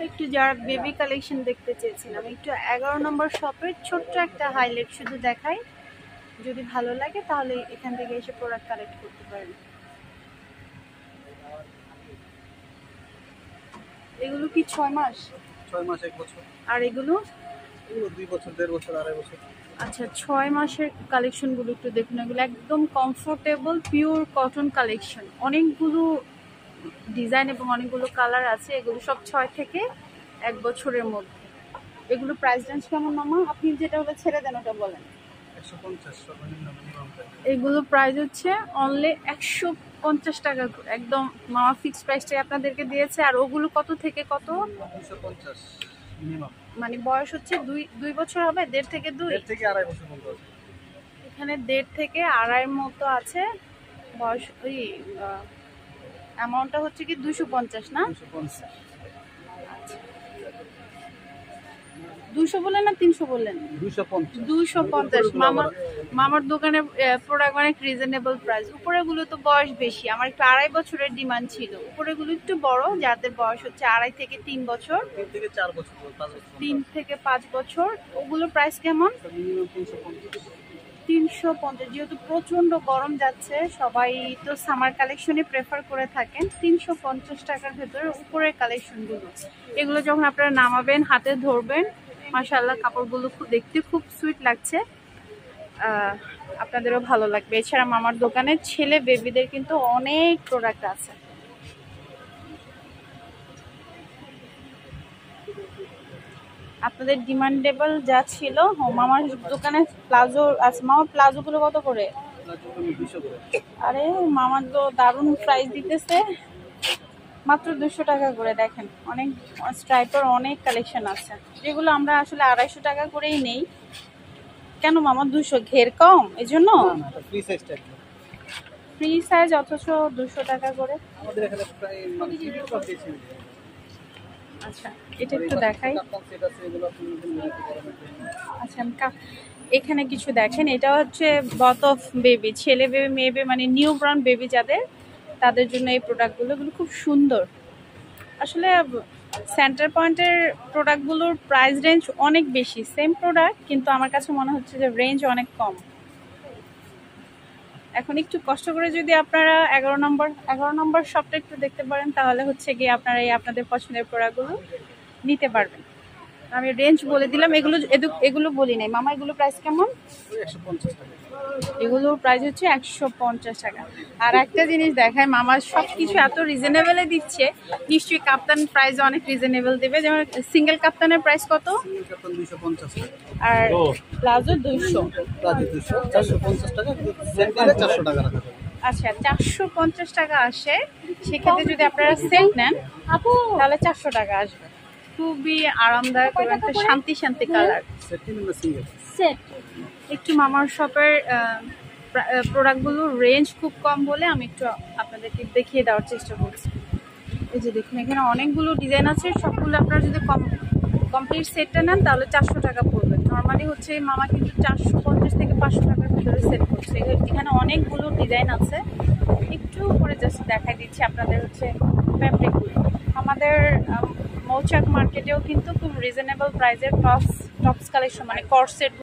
একটু যারা baby collection দেখতে চেয়েছিলাম, একটু 11 নম্বর শপের ছোট্ট একটা হাইলাইট শুধু দেখাই, যদি ভালো লাগে তাহলে এখান থেকে এসে প্রোডাক্ট কালেক্ট করতে পারেন। এগুলো কি 6 মাস? 6 মাস 1 বছর। আর এগুলো 2 বছর 1.5 বছর 2.5 বছর। আচ্ছা, 6 মাসের কালেকশনগুলো একটু দেখুন। এগুলো একদম কমফোর্টেবল পিওর কটন কালেকশন, অনেকগুলো ডিজাইন এবং অনেকগুলো কালার আছে। এগুলো সব 6 থেকে 1 বছরের মধ্যে। এগুলো প্রাইস রেঞ্জ কেমন মামা? আপনি যেটা হলে ছেড়ে দেন ওটা বলেন। 150 সর্বনিম্ন মিনিমাম প্রাইস। এগুলো প্রাইস হচ্ছে অনলি 150 টাকা করে, একদম মামা ফিক্স প্রাইসটাই আপনাদেরকে দিয়েছে। আর ওগুলো কত থেকে কত? 250 মিনিমাম। মানে বয়স হচ্ছে 2 বছর হবে, 1.5 থেকে 2? 1.5 থেকে 2.5 বছর পর্যন্ত আছে। এখানে 1.5 থেকে 2.5 মতো আছে বয়স। ওই অ্যামাউন্টটা হচ্ছে কি 250 না? 250। 200 বললেন না 300 বললেন? 250। মামার দোকানে প্রোডাক্ট অনেক রিজনেবল প্রাইস। উপরেগুলো তো বয়স বেশি, আমার একটু 2.5 বছরের ডিমান্ড ছিল। উপরেগুলো একটু বড়, যাদের বয়স হচ্ছে 2.5 থেকে 3 বছর, 3 থেকে 4 বছর, 5 বছর। 3 থেকে 5 বছর। ওগুলোর প্রাইস কেমন? মিনিমাম 350। 350। যেহেতু প্রচন্ড গরম যাচ্ছে, সবাই তো সামার কালেকশনে প্রেফার করে থাকেন। 350 টাকার ভেতরে উপরের কালেকশনগুলো, এগুলো যখন আপনারা নামাবেন হাতে ধরবেন, মাশাআল্লাহ কাপড়গুলো দেখতে খুব সুইট লাগছে, আপনাদেরও ভালো লাগবে। এছাড়া মামার দোকানে ছেলে বেবিদের কিন্তু অনেক প্রোডাক্ট আছে। আপনাদের ডিমান্ডেবল যা ছিল। মামার দোকানে প্লাজো আছে। মামা প্লাজোগুলো কত করে? আরে মামার তো দারুণ প্রাইস দিতেছে, মাত্র 200 টাকা করে। দেখেন অনেক স্ট্রাইপের অনেক কালেকশন আছে, যেগুলো আমরা আসলে 250 টাকা করেই নেই। কেন মামা 200? ঘের কম এই জন্য? ফ্রি সাইজ অথচ 200 টাকা করে। আচ্ছা, এটা একটু দেখাই। আচ্ছা, এখানে কিছু দেখেন, এটা হচ্ছে বথ অফ বেবি, ছেলে বেবি মেয়ে বেবি, মানে নিউ বর্ন বেবি যাদের, তাদের জন্য এই প্রোডাক্টগুলো খুব সুন্দর। আসলে সেন্টার পয়েন্টের প্রোডাক্টগুলোর প্রাইস রেঞ্জ অনেক বেশি, সেম প্রোডাক্ট কিন্তু আমার কাছে মনে হচ্ছে যে রেঞ্জ অনেক কম। এখন একটু কষ্ট করে যদি আপনারা 11 নম্বর শপটা একটু দেখতে পারেন, তাহলে হচ্ছে গিয়ে আপনারা এই আপনাদের পছন্দের প্রোডাক্টগুলো নিতে পারবেন। আমি রেঞ্জ বলে দিলাম, এগুলো বলি নাই মামা। এগুলো প্রাইস কেমন? 150 টাকা। এগুলো প্রাইস হচ্ছে 150 টাকা। আর একটা জিনিস দেখায়, মামা সবকিছু এত রিজনেবলে দিচ্ছে, নিশ্চয়ই কাপ্তান প্রাইস অনেক রিজনেবল দেবে। যেমন সিঙ্গেল কাপ্তানের প্রাইস কত? সিঙ্গেল কাপ্তান 250 টাকা। আর প্লাজো 200। প্লাজো 200, 450 টাকা। সেট নিলে 400 টাকা রাখা যাবে। আচ্ছা, 450 টাকা আসে। সেক্ষেত্রে যদি আপনারা সেট নেন তাহলে 400 টাকা আসবে। খুবই আরামদায়ক এবং একটা শান্তি শান্তি কালার। সেট একটু মামার শপের প্রোডাক্টগুলোর রেঞ্জ খুব কম বলে আমি একটু আপনাদেরকে দেখিয়ে দেওয়ার চেষ্টা করছি। এই যে দেখুন, এখানে অনেকগুলো ডিজাইন আছে। সবগুলো আপনারা যদি কমপ্লিট সেটটা নেন তাহলে 400 টাকা পড়বে। নর্মালি হচ্ছে মামা কিন্তু 450 থেকে 500 টাকার ভিতরে সেট করছে। এখানে অনেকগুলো ডিজাইন আছে, একটু করে জাস্ট দেখাই দিচ্ছি আপনাদের হচ্ছে ফ্যাব্রিকগুলো। আমাদের মৌচাক মার্কেটেও কিন্তু খুব রিজনেবল প্রাইসের টপস কালেকশন, মানে কর্সেট